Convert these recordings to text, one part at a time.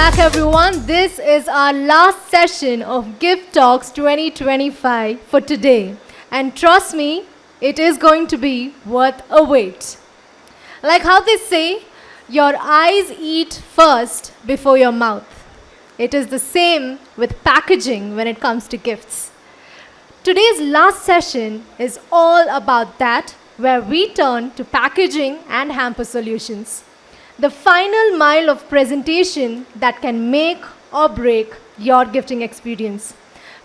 back, everyone. This is our last session of Gift Talks 2025 for today. And trust me, it is going to be worth a wait. Like how they say, your eyes eat first before your mouth. It is the same with packaging when it comes to gifts. Today's last session is all about that, where we turn to packaging and hamper solutions. The final mile of presentation that can make or break your gifting experience.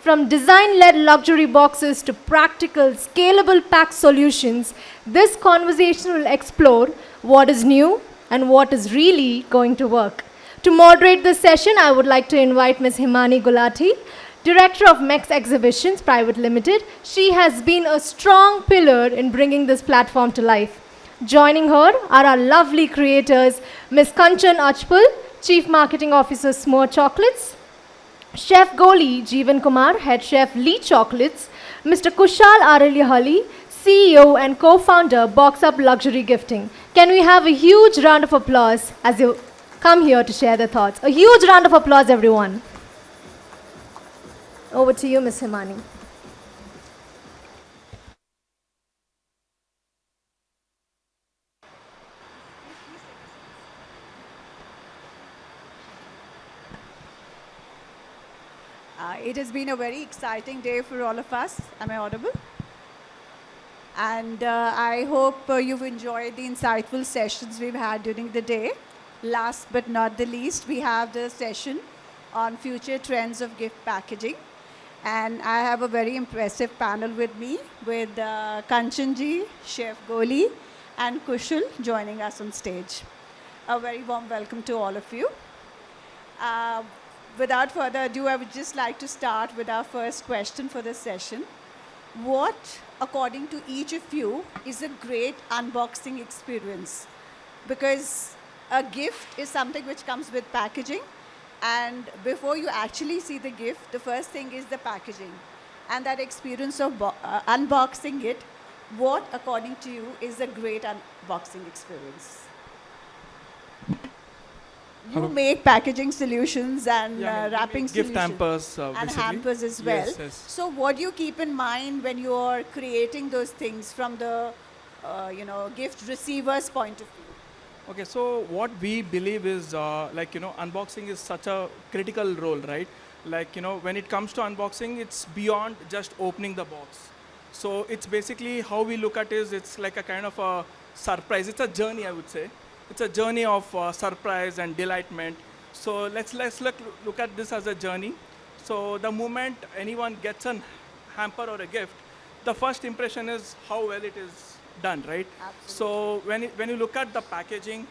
From design-led luxury boxes to practical, scalable pack solutions, this conversation will explore what is new and what is really going to work. To moderate this session, I would like to invite Ms. Himani Gulati, Director of MEX Exhibitions Private Limited. She has been a strong pillar in bringing this platform to life. Joining her are our lovely creators, Ms. Kanchan Achpal, Chief Marketing Officer, SMOOR Chocolates, Chef Goli, Jeevan Kumar, Head Chef, Ilee Chocolates, Mr. Kushal Aralihalli, CEO and co-founder, BoxUp Luxury Gifting. Can we have a huge round of applause as you come here to share their thoughts? A huge round of applause, everyone. Over to you, Ms. Himani. It has been a very exciting day for all of us. Am I audible? And I hope you've enjoyed the insightful sessions we've had during the day. Last but not the least, we have the session on future trends of gift packaging. And I have a very impressive panel with me, with Kanchan ji, Chef Goli, and Kushal joining us on stage. A very warm welcome to all of you. Without further ado, I would just like to start with our first question for this session. What, according to each of you, is a great unboxing experience? Because a gift is something which comes with packaging, and before you actually see the gift, the first thing is the packaging. And that experience of unboxing it, what, according to you, is a great unboxing experience? You make packaging solutions and wrapping gift solutions. hampers, and hampers as well. Yes, yes. So what do you keep in mind when you're creating those things from the gift receiver's point of view? Okay, so what we believe is unboxing is such a critical role, right? When it comes to unboxing, it's beyond just opening the box. So it's basically how we look at it, it's like a kind of a surprise. It's a journey, I would say. It's a journey of surprise and delightment. So let's look at this as a journey. So the moment anyone gets a hamper or a gift, the first impression is how well it is done, right? Absolutely. So when you look at the packaging,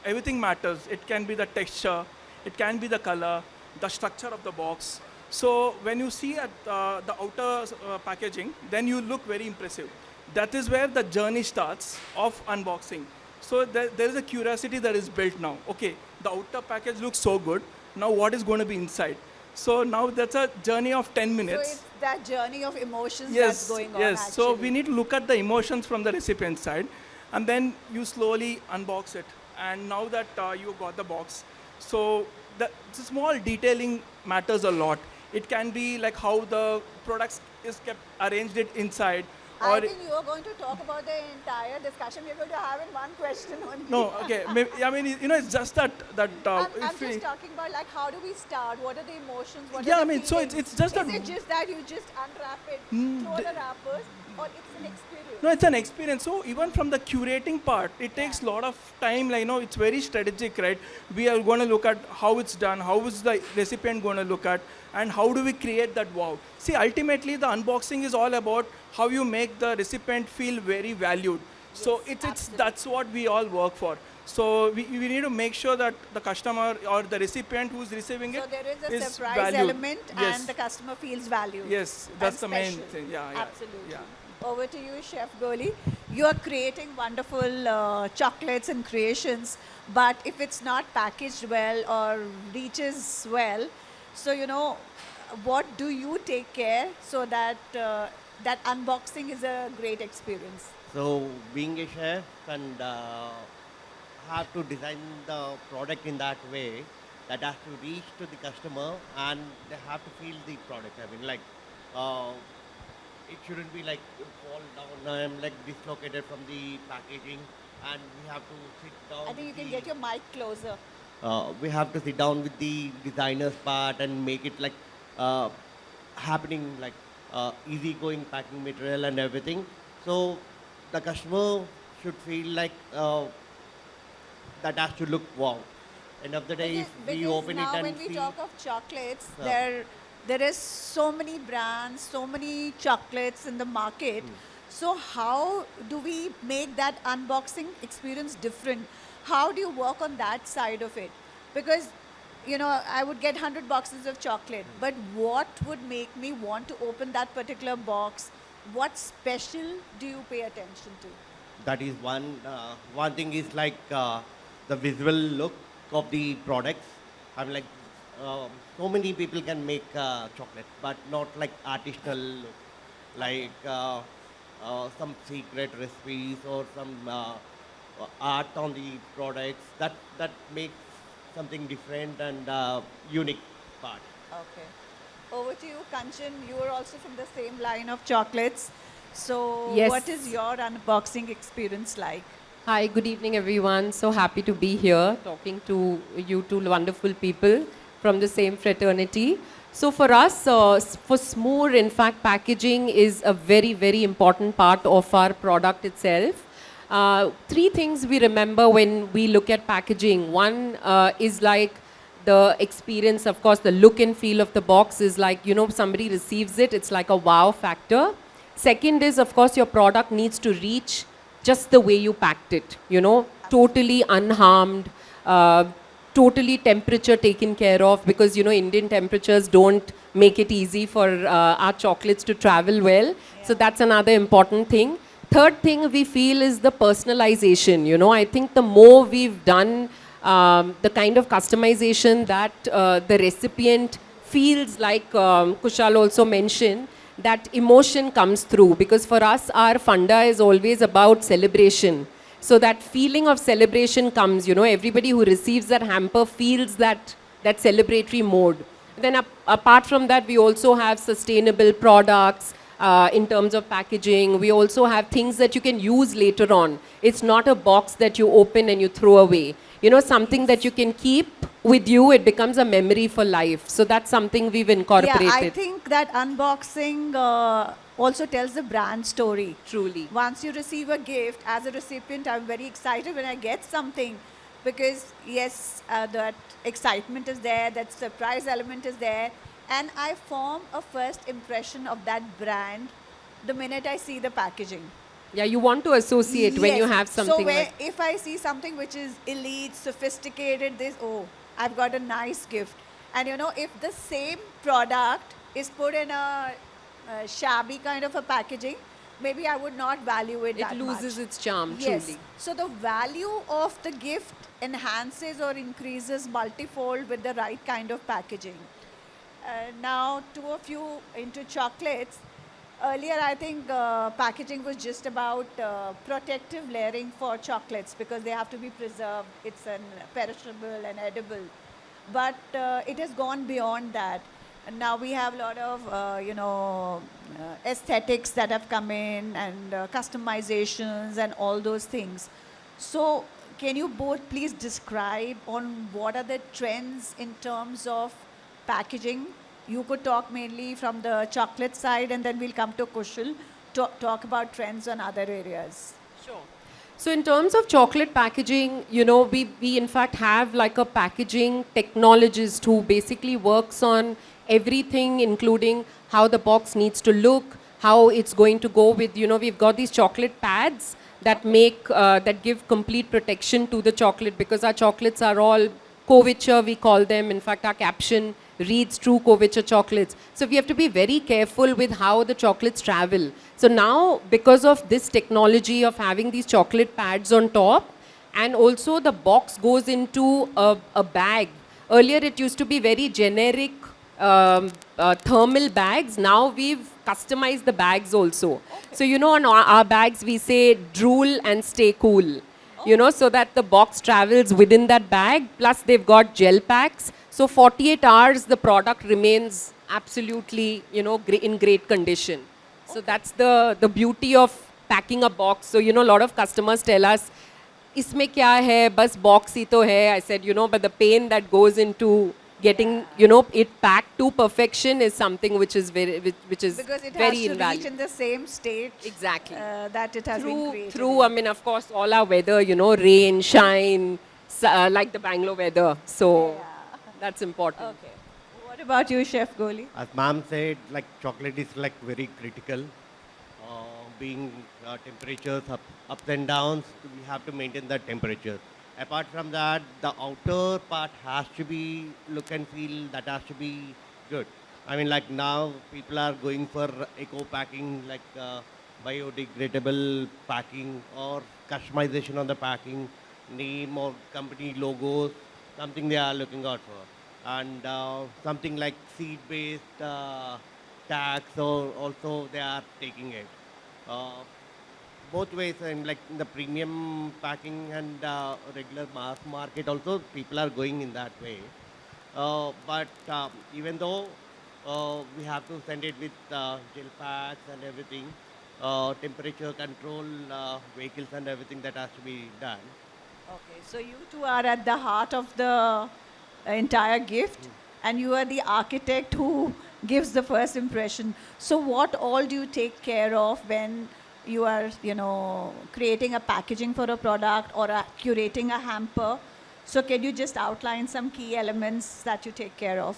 everything matters. It can be the texture, it can be the color, the structure of the box. So when you see at the outer packaging, then you look very impressive. That is where the journey starts of unboxing. So there is a curiosity that is built now. Okay, the outer package looks so good. Now what is going to be inside? So now that's a journey of 10 minutes. So it's that journey of emotions Yes, that's going on. yes. Actually. So we need to look at the emotions from the recipient side, and then you slowly unbox it. And now that you got the box, so the small detailing matters a lot. It can be like how the products is kept arranged it inside. I think you are going to talk about the entire discussion. We're going to have in one question only. No, okay. I mean, it's just that I'm just talking about like how do we start? What are the emotions? What Yeah, are I the mean, so feelings? it's just Is that. it just that you just unwrap it, throw the wrappers, or it's an experience? No, it's an experience. So even from the curating part, it takes a lot of time. It's very strategic, right? We are going to look at how it's done, how is the recipient going to look at, and how do we create that wow. See, ultimately, the unboxing is all about how you make the recipient feel very valued. Yes, So that's what we all work for. So we need to make sure that the customer or the recipient who's receiving it So there is a surprise valued. element Yes. and the customer feels valued. Yes, that's the and main special. thing. Yeah. Absolutely. Yeah. Over to you, Chef Goli. You are creating wonderful chocolates and creations, but if it's not packaged well or reaches well, so what do you take care so that that unboxing is a great experience? So being a chef and have to design the product in that way that has to reach to the customer and they have to feel the product. I mean, like, uh, it shouldn't be like fall down, like dislocated from the packaging, and we have to sit down. I think you with can the- get your mic closer. we have to sit down with the designer's part and make it like uh, happening like easy going packing material and everything. So the customer should feel like that has to look wow. End of the day, if we Because open it now and when we see, talk of chocolates, Yeah. there is so many brands, so many chocolates in the market. So how do we make that unboxing experience different? How do you work on that side of it? Because I would get 100 boxes of chocolate, but what would make me want to open that particular box? What special do you pay attention to? that is one thing is like the visual look of the products. I'm like so many people can make chocolate, but not like artisanal look, like some secret recipes or some art on the products that makes something different and unique part. Okay. Over to you, Kanchan. You are also from the same line of chocolates. So, Yes. what is your unboxing experience like? Hi, good evening, everyone. So happy to be here talking to you two wonderful people from the same fraternity. So for us, for SMOOR, in fact, packaging is a very, very important part of our product itself. Three things we remember when we look at packaging. One is like the experience, of course, the look and feel of the box is like, somebody receives it, it's like a wow factor. Second is, of course, your product needs to reach just the way you packed it, totally unharmed, totally temperature taken care of, because, Indian temperatures don't make it easy for our chocolates to travel well. So that's another important thing. Third thing we feel is the personalization. I think the more we've done the kind of customization that the recipient feels, like Kushal also mentioned, that emotion comes through, because for us our funda is always about celebration. So that feeling of celebration comes, everybody who receives that hamper feels that celebratory mode. Then apart from that, we also have sustainable products in terms of packaging. We also have things that you can use later on. It's not a box that you open and you throw away. Something that you can keep with you, it becomes a memory for life. So that's something we've incorporated. Yeah, I think that unboxing also tells the brand story. Truly. Once you receive a gift, as a recipient, I'm very excited when I get something, because yes, that excitement is there, that surprise element is there, and I form a first impression of that brand the minute I see the packaging. Yeah, you want to associate when you Yes. have something So like... if I see something which is elite, sophisticated, I've got a nice gift. And if the same product is put in a shabby kind of a packaging, maybe I would not value it that It much. loses its charm, Yes. truly. So the value of the gift enhances or increases multifold with the right kind of packaging. Now, two of you into chocolates. Earlier, I think packaging was just about protective layering for chocolates, because they have to be preserved. It's an perishable and edible. But it has gone beyond that. And now we have a lot of, aesthetics that have come in, and customizations and all those things. So can you both please describe on what are the trends in terms of packaging? You could talk mainly from the chocolate side, and then we'll come to Kushal to talk about trends on other areas. Sure. So in terms of chocolate packaging, we in fact have like a packaging technologist who basically works on everything, including how the box needs to look, how it's going to go with, we've got these chocolate pads that that give complete protection to the chocolate, because our chocolates are all couverture, we call them. In fact, our caption reads true couverture chocolates. So we have to be very careful with how the chocolates travel. So now, because of this technology of having these chocolate pads on top, and also the box goes into a bag. Earlier it used to be very generic thermal bags. Now we've customized the bags also. So on our bags we say drool and stay cool. you know, so that the box travels within that bag. Plus, they've got gel packs. So 48 hours, the product remains absolutely, you know, in great condition. So that's the beauty of packing a box. So, you know, a lot of customers tell us, इसमें क्या है बस box ही तो है. I said, you know, but the pain that goes into getting, you know, it packed to perfection is something which is which is Because it very has to reach invaluable. in the same state Exactly. that it has been created. Through, I mean, of course, all our weather, you know, rain, shine, like the Bangalore weather. So that's important. Okay. What about you, Chef Goli? As ma'am said, like chocolate is like very critical. Being temperatures ups and downs, we have to maintain the temperature. Apart from that, the outer part has to be look and feel, that has to be good. I mean, like now people are going for eco packing, like biodegradable packing or customization on the packing, name or company logos, something they are looking out for. And something like seed-based tags, or also they are taking it. Both ways, and like in the premium packing and regular mass market also, people are going in that way. But even though we have to send it with gel packs and everything, temperature control, vehicles and everything that has to be done. Okay, so you two are at the heart of the entire gift, and you are the architect who gives the first impression. So what all do you take care of when you are, you know, creating a packaging for a product or curating a hamper? So can you just outline some key elements that you take care of?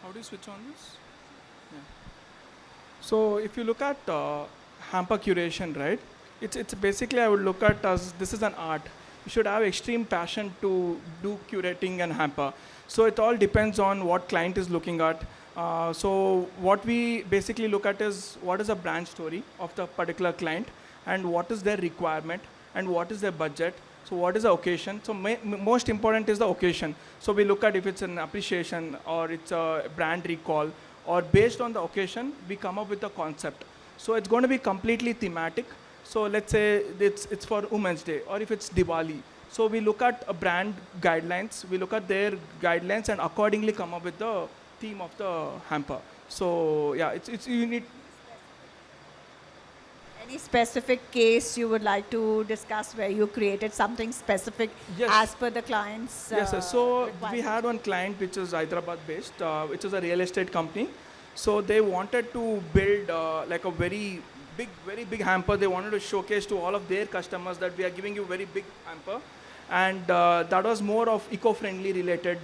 How do you switch on this? Yeah. So if you look at hamper curation, right? It's basically, I would look at as this is an art. You should have extreme passion to do curating and hamper. So it all depends on what client is looking at. So what we basically look at is what is the brand story of the particular client, and what is their requirement, and what is their budget. So what is the occasion? So most important is the occasion. So we look at if it's an appreciation or it's a brand recall, or based on the occasion, we come up with a concept. So it's going to be completely thematic. So let's say it's for Women's Day, or if it's Diwali. So we look at a brand guidelines, we look at their guidelines and accordingly come up with the theme of the hamper. So yeah, it's you need. Any specific case you would like to discuss where you created something specific Yes. as per the client's Yes, sir. So we requirement? had one client which is Hyderabad based, which is a real estate company. So they wanted to build like a very big hamper. They wanted to showcase to all of their customers that we are giving you very big hamper. And that was more of eco-friendly related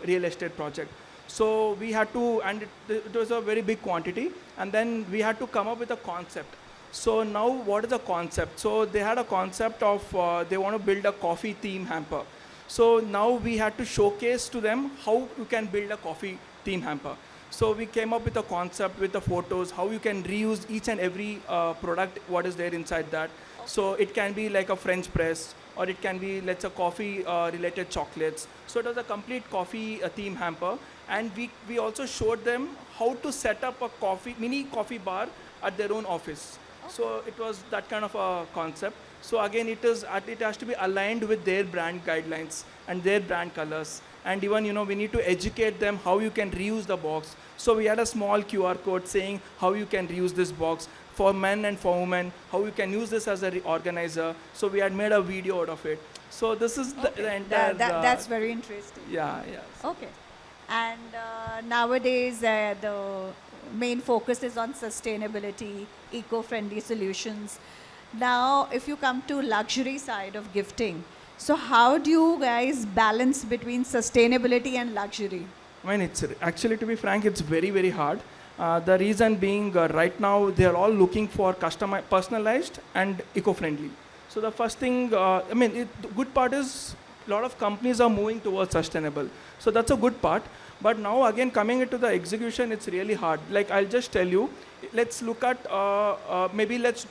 real estate project. So we had to, and it was a very big quantity. And then we had to come up with a concept. So now what is the concept? So they had a concept of they want to build a coffee theme hamper. So now we had to showcase to them how you can build a coffee theme hamper. So we came up with a concept with the photos, how you can reuse each and every product, what is there inside that. So it can be like a French press, or it can be, let's say, coffee related chocolates. So it was a complete coffee theme hamper. And we also showed them how to set up a mini coffee bar at their own office. So it was that kind of a concept. So again, it has to be aligned with their brand guidelines and their brand colors. And even, you know, we need to educate them how you can reuse the box. So we had a small QR code saying how you can reuse this box for men and for women, how you can use this as an organizer. So we had made a video out of it. So this is the entire... That's very interesting. Yeah. Okay. And nowadays, the main focus is on sustainability, eco-friendly solutions. Now, if you come to luxury side of gifting, so how do you guys balance between sustainability and luxury? I mean, it's actually, to be frank, it's very, very hard. The reason being, right now, they're all looking for personalized and eco-friendly. So the first thing, the good part is a lot of companies are moving towards sustainable. So that's a good part. But now, again, coming into the execution, it's really hard. Like, I'll just tell you, let's look at,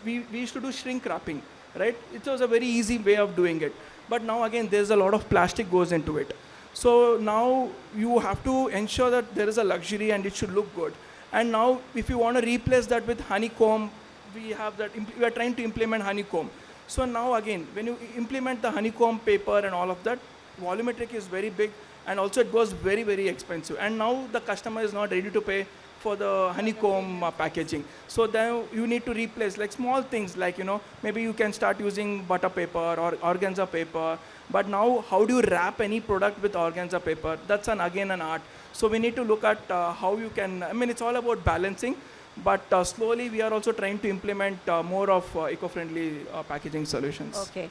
we used to do shrink wrapping, right? It was a very easy way of doing it. But now, again, there's a lot of plastic goes into it. So now you have to ensure that there is a luxury and it should look good. And now, if you want to replace that with honeycomb we have that, we are trying to implement honeycomb. So now again, when you implement the honeycomb paper and all of that, volumetric is very big, and also it goes very, very expensive. And now the customer is not ready to pay for the honeycomb packaging. So then you need to replace like small things like, maybe you can start using butter paper or organza paper. But now how do you wrap any product with organza paper? That's again an art. So we need to look at how you can, it's all about balancing. But slowly we are also trying to implement more of eco-friendly packaging solutions. Okay.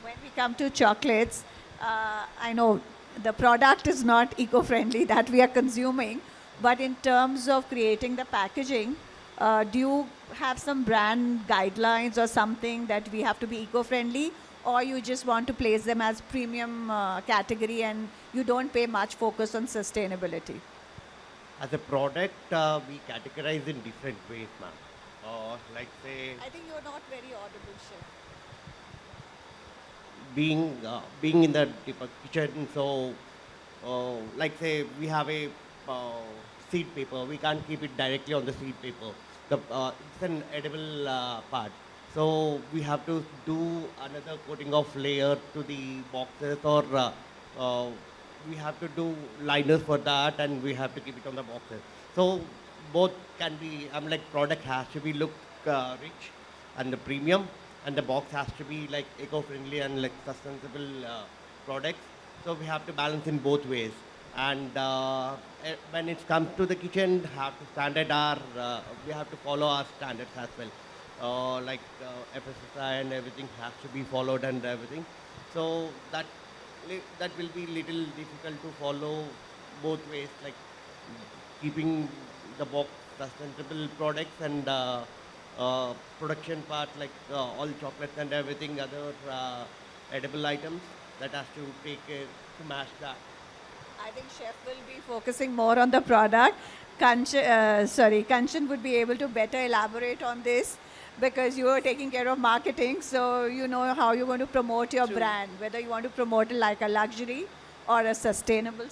When we come to chocolates, I know the product is not eco-friendly that we are consuming, but in terms of creating the packaging, do you have some brand guidelines or something that we have to be eco-friendly, or you just want to place them as premium category and you don't pay much focus on sustainability? As a product, we categorize in different ways, ma'am. Like say, I think you're not very audible, Chef. being in the kitchen, so like say we have a seed paper, we can't keep it directly on the seed paper. It's an edible part. So we have to do another coating of layer to the boxes, or we have to do liners for that, and we have to keep it on the boxes. So both can be, product has to be look rich and the premium, and the box has to be like eco-friendly and like sustainable products. So we have to balance in both ways. And when it comes to the kitchen, we have to follow our standards as well. FSSI and everything has to be followed and everything. So that will be little difficult to follow both ways, like keeping the box sustainable products and production part, like all chocolates and everything, other edible items, that has to take care to match that. I think Chef will be focusing more on the product. Kanchan would be able to better elaborate on this, because you are taking care of marketing, so you know how you're going to promote your brand, whether you want to promote it like a luxury or a sustainable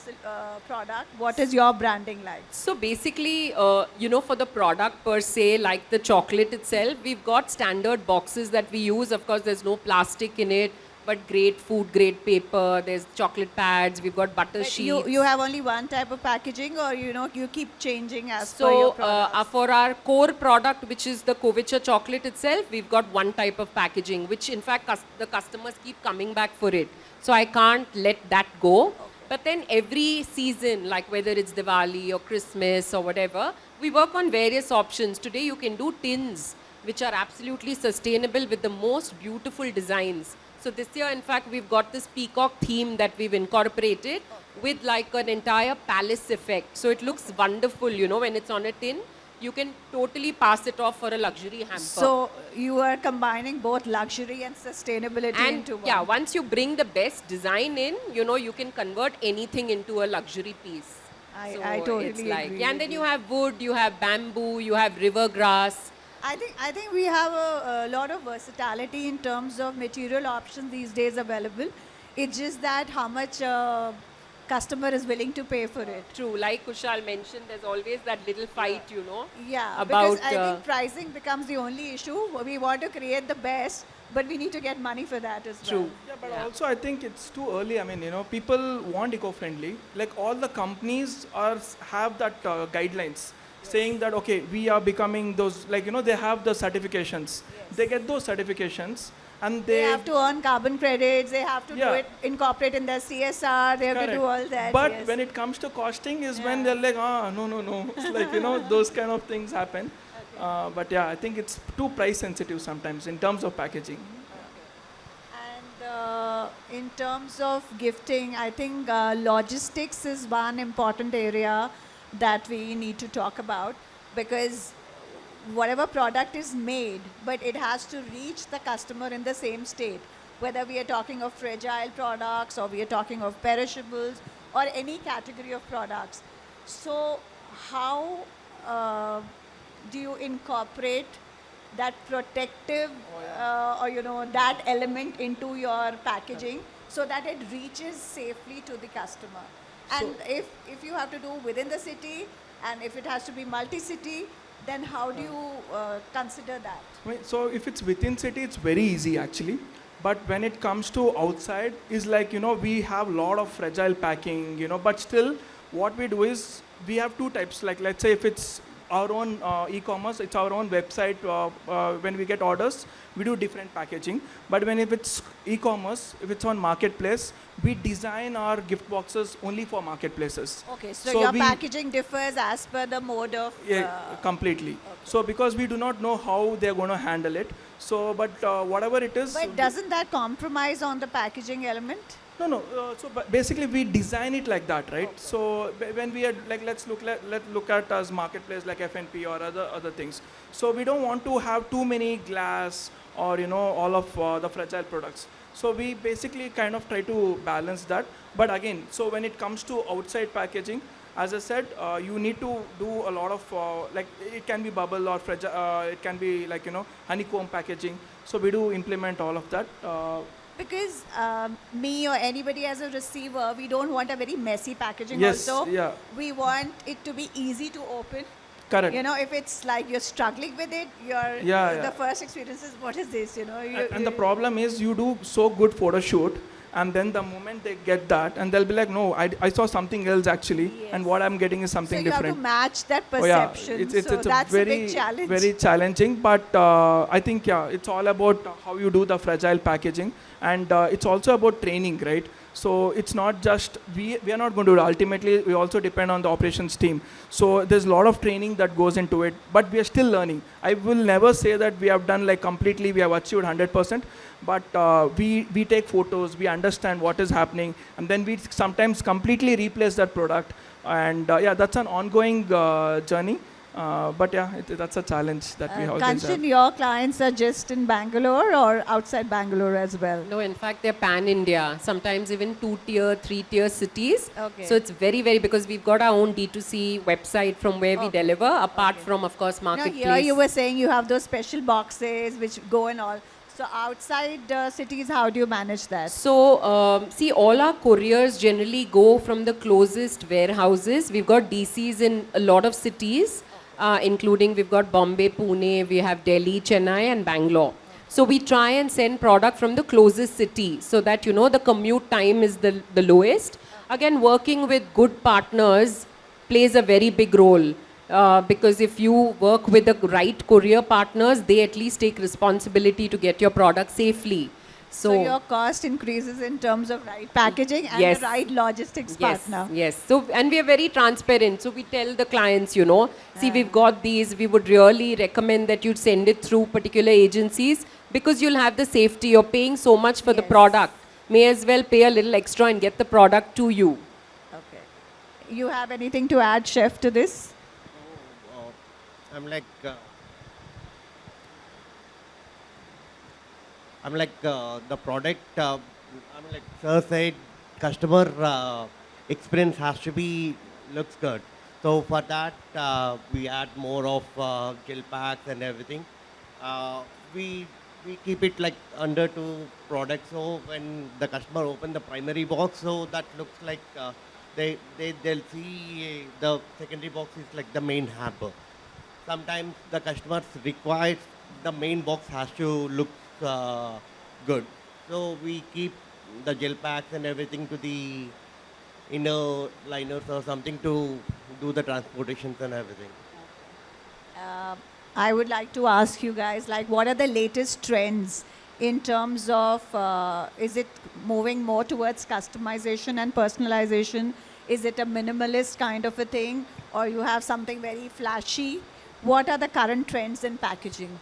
product. What is your branding like? So basically, for the product per se, like the chocolate itself, we've got standard boxes that we use. Of course, there's no plastic in it, but great food grade paper. There's chocolate pads. We've got butter sheets. You have only one type of packaging, or you keep changing as per your products? For our core product, which is the Kovicha chocolate itself, we've got one type of packaging, which in fact the customers keep coming back for it. So I can't let that go. Okay. But then every season, like whether it's Diwali or Christmas or whatever, we work on various options. Today you can do tins, which are absolutely sustainable with the most beautiful designs. So this year, in fact, we've got this peacock theme that we've incorporated with like an entire palace effect. So it looks wonderful, when it's on a tin. You can totally pass it off for a luxury hamper. So you are combining both luxury and sustainability into one. Yeah, once you bring the best design in, you can convert anything into a luxury piece. I totally it's like, agree. And then you have wood, you have bamboo, you have river grass. I think we have a lot of versatility in terms of material options these days available. It's just that how much customer is willing to pay for it. True, like Kushal mentioned, there's always that little fight, Yeah, about, because I think pricing becomes the only issue. We want to create the best, but we need to get money for that as well. True. Yeah, but also I think it's too early. People want eco-friendly. Like all the companies have that guidelines. Saying that, okay, we are becoming those, they have the certifications. Yes. They get those certifications, and they have to earn carbon credits, they have to do it, incorporate in their CSR, they have to do all that. But when it comes to costing is when they're like, no. It's like, those kind of things happen. Okay. But yeah, I think it's too price sensitive sometimes in terms of packaging. Okay. And in terms of gifting, I think logistics is one important area that we need to talk about, because whatever product is made, but it has to reach the customer in the same state, whether we are talking of fragile products or we are talking of perishables or any category of products. So how do you incorporate that protective that element into your packaging so that it reaches safely to the customer? And if you have to do within the city, and if it has to be multi-city, then how do you consider that? So if it's within city, it's very easy actually. But when it comes to outside, is like, we have a lot of fragile packing, but still what we do is we have two types. Like, let's say if it's our own e-commerce, it's our own website. When we get orders, we do different packaging. But if it's e-commerce, if it's on marketplace, we design our gift boxes only for marketplaces. Okay, so your packaging differs as per the mode of... completely. Okay. So because we do not know how they're going to handle it. So, but whatever it is... But doesn't that compromise on the packaging element? No. So basically, we design it like that, right? Okay. So when we are like, let's look at as marketplace like FNP or other things. So we don't want to have too many glass or all of the fragile products. So we basically kind of try to balance that. But again, so when it comes to outside packaging, as I said, you need to do a lot of like it can be bubble or fragile. It can be like honeycomb packaging. So we do implement all of that. Because me or anybody as a receiver, we don't want a very messy packaging also. Yeah. We want it to be easy to open. Correct. If it's like you're struggling with it, the first experience is, what is this, And the problem is you do so good photo shoot, and then the moment they get that, and they'll be like, no, I saw something else actually, and what I'm getting is something different. So you have to match that perception. It's that's a big challenge. Very challenging, but I think, it's all about how you do the fragile packaging, and it's also about training, right? So it's not just, we are not going to do it. Ultimately, we also depend on the operations team. So there's a lot of training that goes into it, but we are still learning. I will never say that we have done like completely, we have achieved 100%, but we take photos, we understand what is happening, and then we sometimes completely replace that product. And that's an ongoing journey. But that's a challenge that we always have. Kanchan, your clients are just in Bangalore or outside Bangalore as well? No, in fact, they're pan-India, sometimes even 2-tier, 3-tier cities. Okay. So it's very, very, because we've got our own D2C website from where we deliver, apart from, of course, marketplace. Here you were saying you have those special boxes which go and all. So outside cities, how do you manage that? So, see, all our couriers generally go from the closest warehouses. We've got DCs in a lot of cities. Including we've got Bombay, Pune, we have Delhi, Chennai and Bangalore. So we try and send product from the closest city so that, the commute time is the lowest. Again, working with good partners plays a very big role because if you work with the right courier partners, they at least take responsibility to get your product safely. So your cost increases in terms of right packaging and the right logistics partner. Yes. So, and we are very transparent. So we tell the clients, see, we've got these. We would really recommend that you send it through particular agencies because you'll have the safety. You're paying so much for the product. May as well pay a little extra and get the product to you. Okay. You have anything to add, Chef, to this? I'm like... the product, sir said, customer experience has to be, looks good. So for that, we add more of gel packs and everything. We keep it like under 2 products. So when the customer open the primary box, so that looks like they'll see the secondary box is like the main hamper. Sometimes the customers requires the main box has to look good. So we keep the gel packs and everything to the inner liners or something to do the transportations and everything. I would like to ask you guys, what are the latest trends in terms of, is it moving more towards customization and personalization? Is it a minimalist kind of a thing? Or you have something very flashy? What are the current trends in packaging?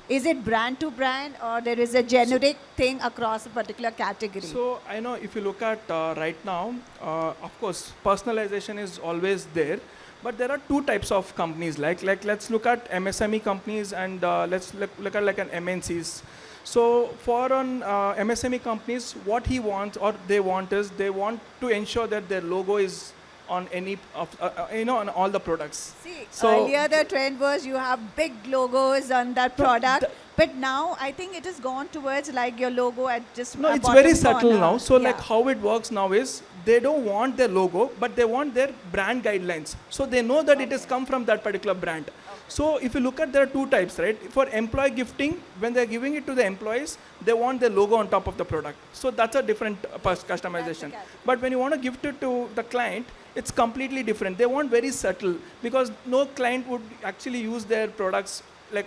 Is it brand to brand or there is a generic thing across a particular category? So I know if you look at right now, of course, personalization is always there. But there are 2 types of companies. Like let's look at MSME companies and let's look at like an MNCs. So for an MSME companies, what he wants or they want is they want to ensure that their logo is on any of on all the products. See, earlier the trend was you have big logos on that product, but now I think it has gone towards like your logo at just no, it's very subtle now. So like how it works now is they don't want their logo, but they want their brand guidelines. So they know that it has come from that particular brand. So if you look at, there are two types, right? For employee gifting, when they're giving it to the employees, they want their logo on top of the product. So that's a different customization. But when you want to gift it to the client, it's completely different. They want very subtle, because no client would actually use their products like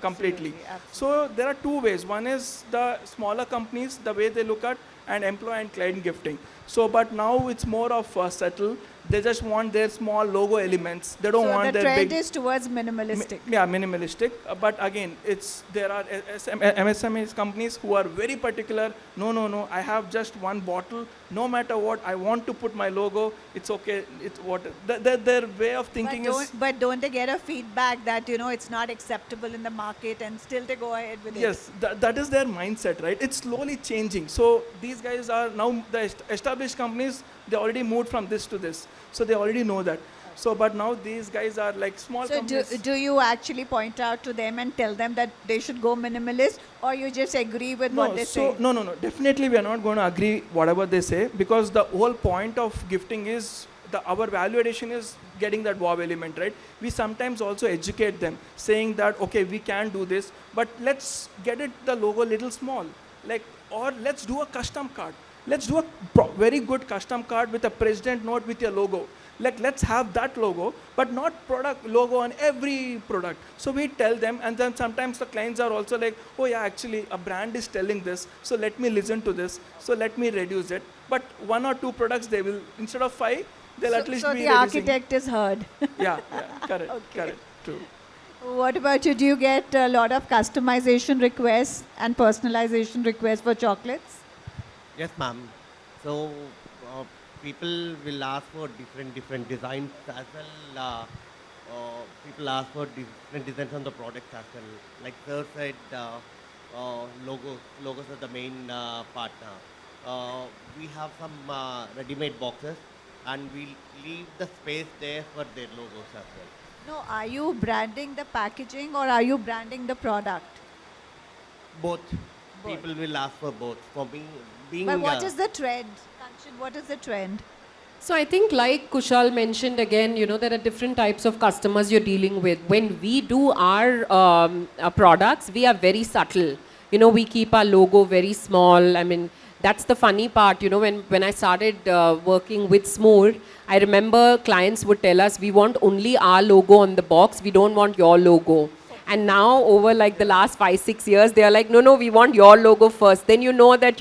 completely. So there are two ways. One is the smaller companies, the way they look at, and employee and client gifting. So, but now it's more of subtle. They just want their small logo elements. They don't want the their trend big. is towards minimalistic. Yeah, minimalistic. But again, there are MSMEs companies who are very particular. No, I have just one bottle. No matter what, I want to put my logo. It's okay. It's what their way of thinking But don't they get a feedback that it's not acceptable in the market, and still they go ahead with it? Yes, that is their mindset, right? It's slowly changing. So these guys are now the established companies. They already moved from this to this, so they already know that. So, but now these guys are like small So companies. do you actually point out to them and tell them that they should go minimalist, or you just agree with what they say? No. Definitely, we are not going to agree whatever they say, because the whole point of gifting is our value addition is getting that wow element, right? We sometimes also educate them, saying that okay, we can do this, but let's get the logo a little small, or let's do a custom card. Let's do a very good custom card with a president note with your logo. Let's have that logo, but not product logo on every product. So we tell them, and then sometimes the clients are also like, oh yeah, actually a brand is telling this, so let me listen to this, so let me reduce it. But one or two products they will, instead of 5, they'll at least so be the reducing. architect is heard. Yeah, correct, Okay. correct, true. What about you? Do you get a lot of customization requests and personalization requests for chocolates? Yes, ma'am. So people will ask for different designs as well. People ask for different designs on the products as well. Like sir said, logos are the main part now. We have some ready-made boxes, and we leave the space there for their logos as well. No, are you branding the packaging or are you branding the product? Both. People will ask for both. For being But what is the trend? Kanchan, what is the trend? So I think like Kushal mentioned again, there are different types of customers you're dealing with. When we do our products, we are very subtle. We keep our logo very small. I mean, that's the funny part. When I started working with SMOOR, I remember clients would tell us, we want only our logo on the box. We don't want your logo. And now over like the last 5-6 years, they are like, no, we want your logo first. Then that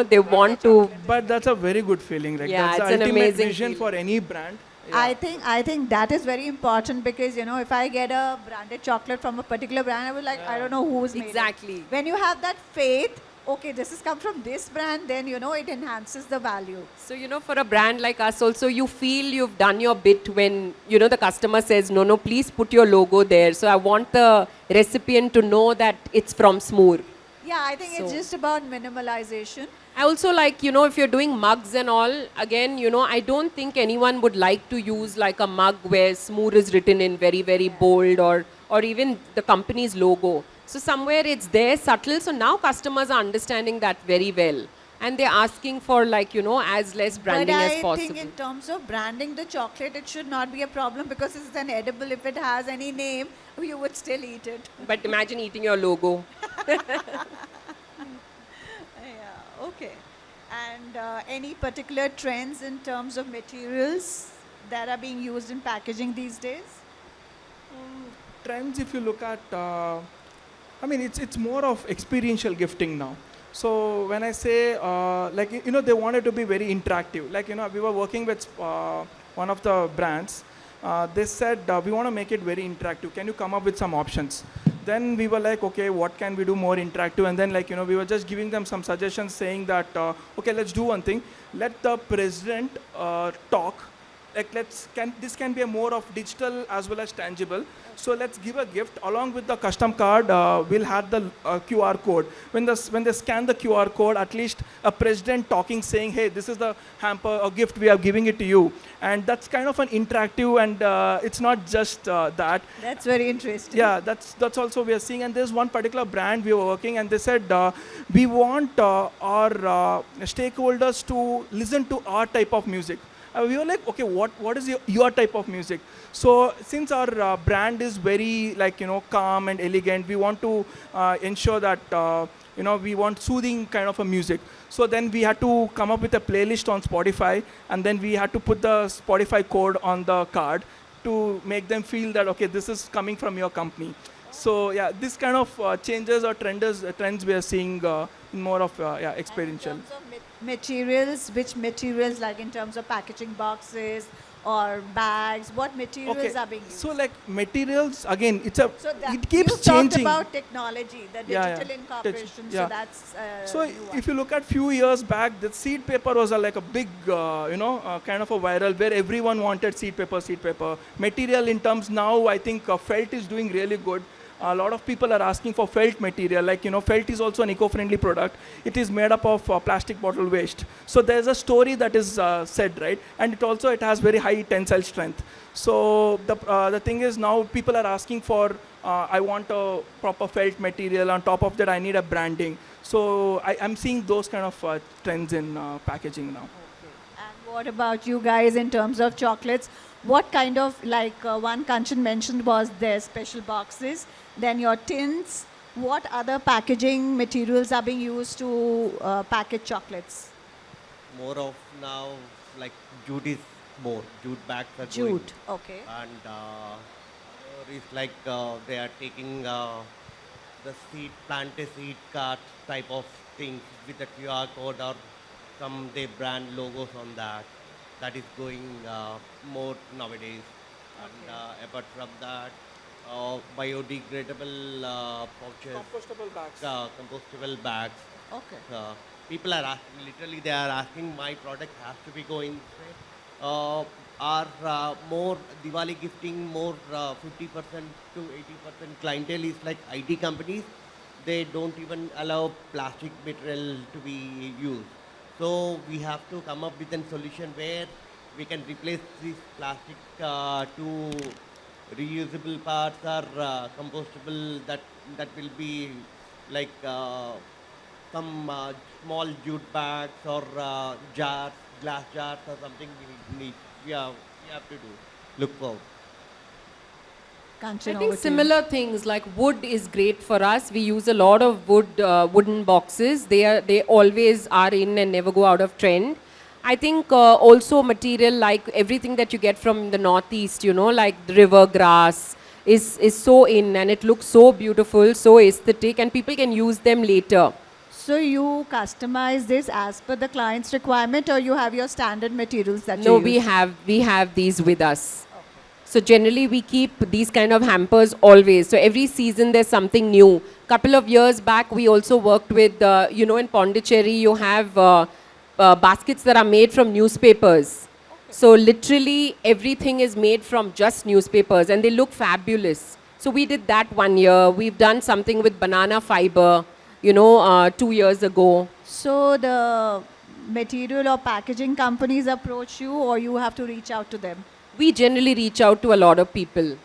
they want to. But that's a very good feeling. Like Yeah, that's it's the an ultimate amazing vision feeling. for any brand. I think that is very important, because if I get a branded chocolate from a particular brand, I would like, I don't know who's made it. Exactly. When you have that faith, okay, this has come from this brand, then it enhances the value. So, for a brand like us also, you feel you've done your bit when, the customer says, no, please put your logo there. So I want the recipient to know that it's from SMOOR. Yeah, I think it's So- just about minimalization. I also like, if you're doing mugs and all, again, I don't think anyone would like to use like a mug where SMOOR is written in very, very bold, or even the company's logo. So somewhere it's there, subtle. So now customers are understanding that very well. And they're asking for like, as less branding But as I possible. think in terms of branding the chocolate, it should not be a problem, because it's an edible. If it has any name, you would still eat it. But imagine eating your logo. Yeah, okay. And any particular trends in terms of materials that are being used in packaging these days? Trends, if you look at, it's more of experiential gifting now. So when I say, they wanted to be very interactive. We were working with one of the brands. They said, we want to make it very interactive. Can you come up with some options? Then we were like, okay, what can we do more interactive? And then we were just giving them some suggestions, saying that, okay, let's do one thing. Let the president talk. This can be a more of digital as well as tangible. So let's give a gift along with the custom card. We'll have the QR code. When they scan the QR code, at least a president talking, saying, "Hey, this is the hamper or gift we are giving it to you." And that's kind of an interactive, and it's not just that. That's very interesting. Yeah, that's also we are seeing. And there's one particular brand we were working, and they said we want our stakeholders to listen to our type of music. We were like, okay, what is your type of music? So since our brand is very like, calm and elegant, we want to ensure that, we want soothing kind of a music. So then we had to come up with a playlist on Spotify, and then we had to put the Spotify code on the card to make them feel that, okay, this is coming from your company. So yeah, this kind of changes or trends we are seeing in more of experiential. And in terms of materials, which materials, like in terms of packaging boxes or bags, what materials are being used? So like materials, again, So it keeps you changing. talked about technology, the Yeah, digital yeah. incorporation, Yeah. so that's So new one. if you look at few years back, the seed paper was like a big, kind of a viral where everyone wanted seed paper. Material in terms now, I think felt is doing really good. A lot of people are asking for felt material. Like, felt is also an eco-friendly product. It is made up of plastic bottle waste. So there's a story that is said, right? And it has very high tensile strength. So the thing is now people are asking for, I want a proper felt material. On top of that, I need a branding. So I'm seeing those kind of trends in packaging now. And what about you guys in terms of chocolates? What kind of, like one Kanchan mentioned was their special boxes, then your tins. What other packaging materials are being used to package chocolates? More of now, like jute is more. Jute bags are going. Jute, okay. And it's like they are taking the seed, plant a seed cart type of thing with a QR code or some they brand logos on that. That is going more nowadays. And apart from that, biodegradable pouches, Compostable bags. compostable bags. Okay. People are asking, literally they are asking, my product has to be going this way. Our more Diwali gifting, more 50% to 80% clientele is like IT companies. They don't even allow plastic material to be used. So we have to come up with a solution where we can replace this plastic to reusable parts or compostable that will be like some small jute bags or jars, glass jars or something we have to do. Look for. Kanchan, I over think to you. similar things like wood is great for us. We use a lot of wooden boxes. They always are in and never go out of trend. I think also material like everything that you get from the northeast, like the river grass is so in and it looks so beautiful, so aesthetic, and people can use them later. So you customize this as per the client's requirement, or you have your standard materials that No, you use? we have these with us. So generally we keep these kind of hampers always. So every season there's something new. Couple of years back we also worked with, in Pondicherry you have baskets that are made from newspapers. So literally everything is made from just newspapers and they look fabulous. So we did that one year. We've done something with banana fiber, 2 years ago. So the material or packaging companies approach you, or you have to reach out to them? We generally reach out to a lot of people,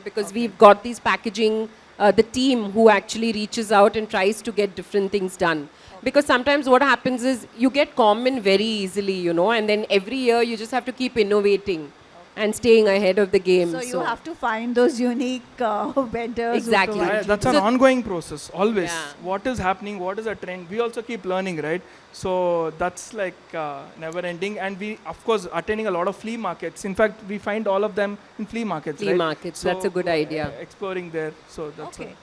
because we've got these packaging, the team who actually reaches out and tries to get different things done. Because sometimes what happens is you get common very easily, and then every year you just have to keep innovating and staying ahead of the game. So you have to find those unique vendors. Exactly. Who provide you That's this. an ongoing process, always. Yeah. What is happening, what is a trend, we also keep learning, right? So that's like never ending. And we, of course, attending a lot of flea markets. In fact, we find all of them in flea markets, Flea right? markets, that's a good idea. Exploring there, so that's Okay.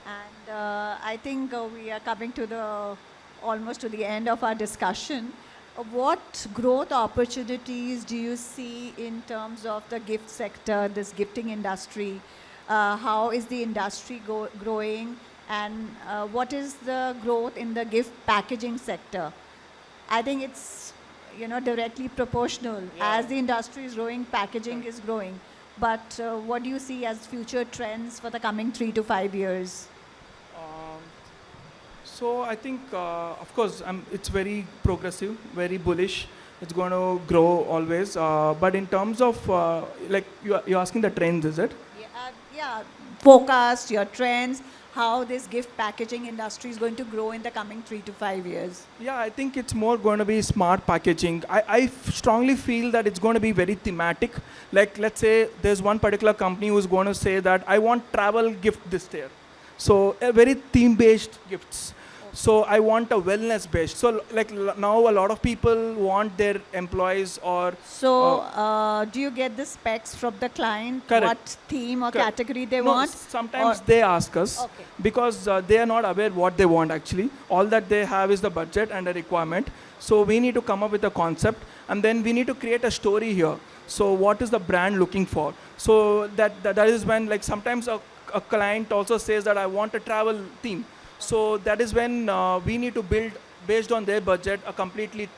And I think we are coming to almost to the end of our discussion. What growth opportunities do you see in terms of the gift sector, this gifting industry? How is the industry growing? And what is the growth in the gift packaging sector? I think it's directly proportional. As the industry is growing, packaging is growing. But what do you see as future trends for the coming 3 to 5 years? So I think, of course, it's very progressive, very bullish. It's going to grow always. But in terms of, like, you're asking the trends, is it? Yeah, forecast, your trends. how this gift packaging industry is going to grow in the coming 3 to 5 years? Yeah, I think it's more going to be smart packaging. I strongly feel that it's going to be very thematic. Like, let's say there's one particular company who's going to say that I want travel gift this year. So, a very theme-based gifts. So, I want a wellness-based. So, like now a lot of people want their employees or... So, do you get the specs from the client? Correct. What theme or Correct. category they No, want? sometimes Or- they ask us Okay. because they are not aware what they want actually. All that they have is the budget and a requirement. So we need to come up with a concept and then we need to create a story here. So what is the brand looking for? So that is when like sometimes a client also says that I want a travel theme. So that is when we need to build based on their budget a completely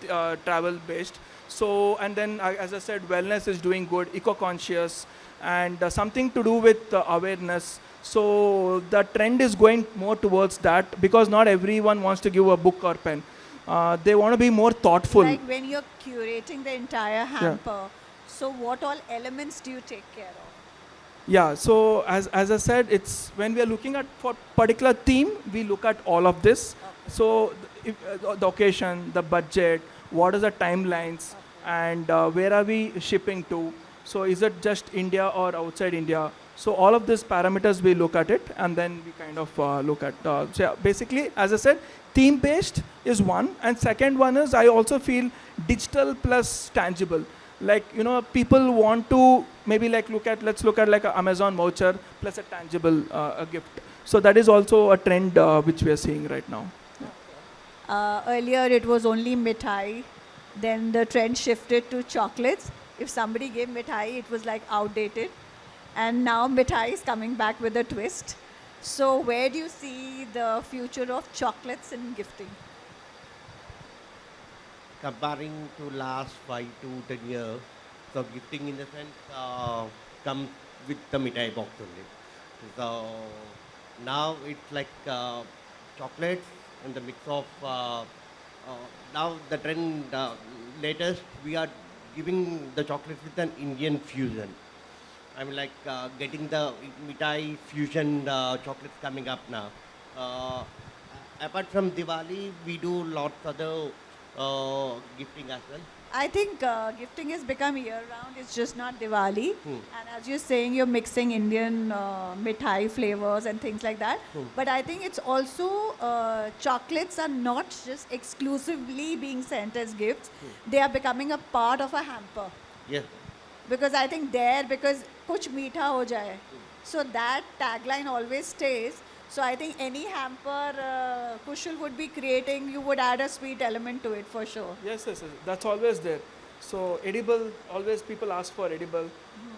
travel based. So and then as I said, wellness is doing good, eco-conscious, and something to do with awareness. So the trend is going more towards that because not everyone wants to give a book or pen. They want to be more thoughtful. Like when you're curating the entire hamper, so what all elements do you take care of? Yeah, so as I said, it's when we are looking at for particular theme, we look at all of this. So if, the occasion, the budget, what are the timelines, and where are we shipping to? So is it just India or outside India? So all of these parameters we look at it, and then we kind of look at. So yeah, basically, as I said, theme-based is one, and second one is I also feel digital plus tangible. Like people want to maybe like let's look at like an Amazon voucher plus a tangible a gift. So that is also a trend which we are seeing right now. Earlier it was only mithai, then the trend shifted to chocolates. If somebody gave mithai, it was like outdated. And now mithai is coming back with a twist. So where do you see the future of chocolates in gifting? Comparing to last 5 to 10 years, so gifting in the sense comes with the mithai box only. So now it's like chocolates and the mix of now the trend latest we are giving the chocolates with an Indian fusion. I mean like getting the mithai fusion chocolates coming up now. Apart from Diwali, we do lots other gifting as well. I think gifting has become year-round. It's just not Diwali. And as you're saying, you're mixing Indian mithai flavors and things like that. But I think it's also chocolates are not just exclusively being sent as gifts. They are becoming a part of a hamper. Yes. Because I think because kuch meetha ho jaye. So that tagline always stays. So I think any hamper Kushal would be creating, you would add a sweet element to it for sure. Yes, that's always there. So edible, always people ask for edible,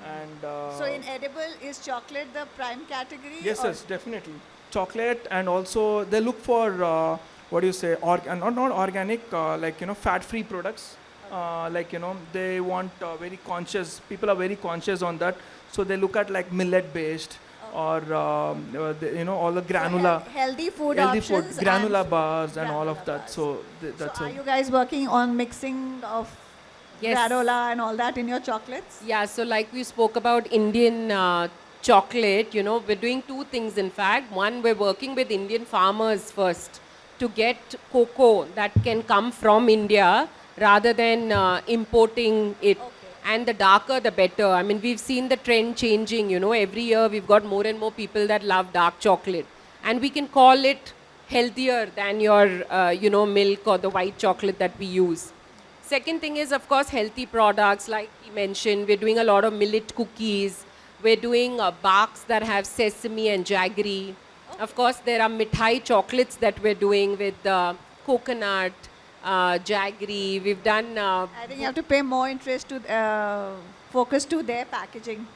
and So in edible, is chocolate the prime category? yes, or- yes, definitely chocolate, and also they look for what do you say, not organic, like fat-free products. Like they want very conscious. People are very conscious on that, so they look at like millet-based. Or all the granula, healthy food healthy options, food, granula and bars and all granola of that. bars. So So that's are it. you guys working on mixing of Yes. granola and all that in your chocolates? Yeah, so like we spoke about Indian chocolate, we're doing two things in fact. One, we're working with Indian farmers first to get cocoa that can come from India rather than importing it. And the darker, the better. I mean, we've seen the trend changing, every year we've got more and more people that love dark chocolate. And we can call it healthier than your, milk or the white chocolate that we use. Second thing is, of course, healthy products. Like he mentioned, we're doing a lot of millet cookies. We're doing barks that have sesame and jaggery. Of course, there are mithai chocolates that we're doing with coconut, jaggery. We've done... I think you have to pay more interest to focus to their packaging.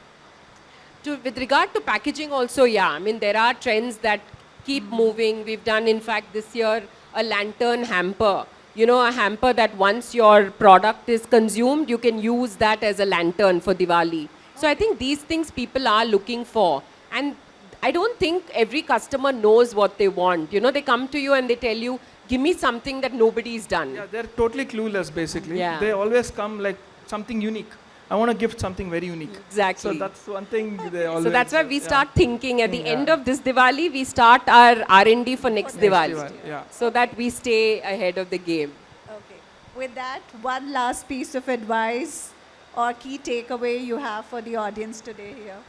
With regard to packaging also, yeah. I mean, there are trends that keep moving. We've done, in fact, this year, a lantern hamper. A hamper that once your product is consumed, you can use that as a lantern for Diwali. So I think these things people are looking for. And I don't think every customer knows what they want. They come to you and they tell you, give me something that nobody's done. Yeah, they're totally clueless basically. Yeah. They always come like something unique. I want to gift something very unique. Exactly. So that's one thing they always. So that's why we yeah. start thinking at the Yeah. end of this Diwali, we start our R&D for next Diwali. Yeah. So that we stay ahead of the game. Okay. With that, one last piece of advice or key takeaway you have for the audience today here.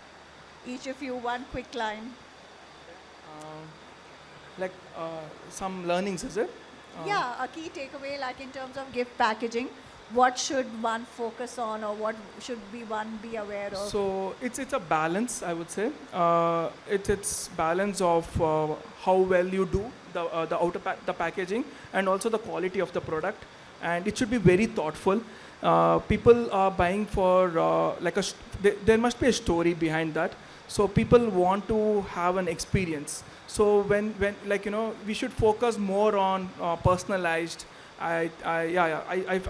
Each of you, one quick line. Like some learnings, is it? Yeah, a key takeaway, like in terms of gift packaging, what should one focus on, or what should one be aware of? So it's a balance, I would say. It's balance of how well you do the the packaging, and also the quality of the product, and it should be very thoughtful. People are buying for there must be a story behind that. So people want to have an experience. So when like we should focus more on personalized. I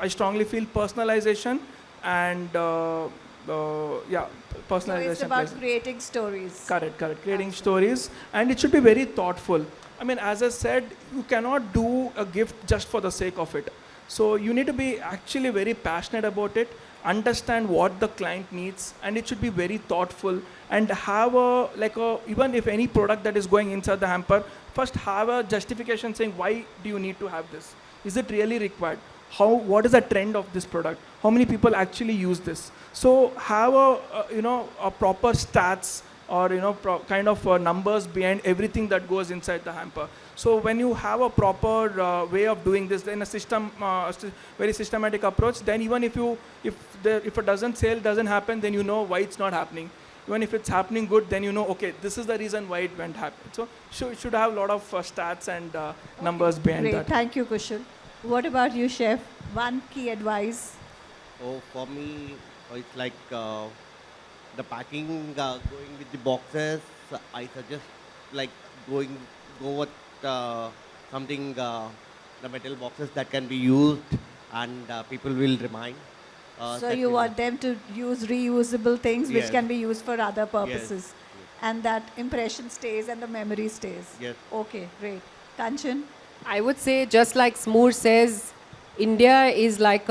strongly feel personalization and personalization. So it's about plays- creating stories. Correct. Creating stories, and it should be very thoughtful. I mean, as I said, you cannot do a gift just for the sake of it. So you need to be actually very passionate about it, understand what the client needs, and it should be very thoughtful, and have even if any product that is going inside the hamper, first have a justification saying why do you need to have this? Is it really required? What is the trend of this product? How many people actually use this? So have a proper stats or kind of numbers behind everything that goes inside the hamper. So when you have a proper way of doing this, then a very systematic approach, then even if it doesn't happen, then you know why it's not happening. Even if it's happening good, then you know, okay, this is the reason why it went happen. So it should have a lot of stats and numbers behind Great. that. Thank you, Kushal. What about you, Chef? One key advice. Oh, for me, it's like the packing, going with the boxes. I suggest like go with something, the metal boxes that can be used and people will remind. So you want them to use reusable things which Yes. can be used for other purposes. And that impression stays and the memory stays. Yes. Okay, great. Kanchan? I would say, just like SMOOR says, India is like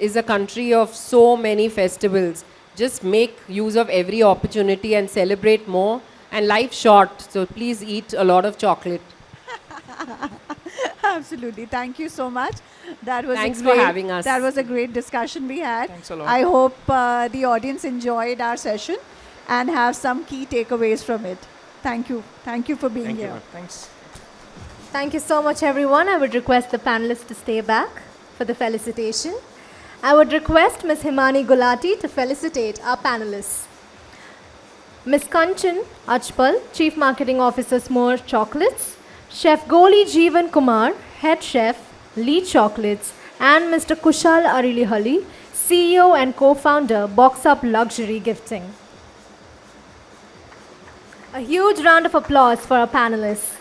is a country of so many festivals. Just make use of every opportunity and celebrate more. And life's short, so please eat a lot of chocolate. Absolutely. Thank you so much. That was Thanks a for great, having us. That was a great discussion we had. Thanks a lot. I hope the audience enjoyed our session and have some key takeaways from it. Thank you. Thank you for being Thank you, here. ma'am. Thanks. Thank you so much, everyone. I would request the panelists to stay back for the felicitation. I would request Ms. Himani Gulati to felicitate our panelists. Ms. Kanchan Achpal, Chief Marketing Officer, SMOOR Chocolates, Chef Goli Jeevan Kumar, Head Chef, Lee Chocolates, and Mr. Kushal Aralihalli, CEO and co-founder, BoxUp Luxury Gifting. A huge round of applause for our panelists.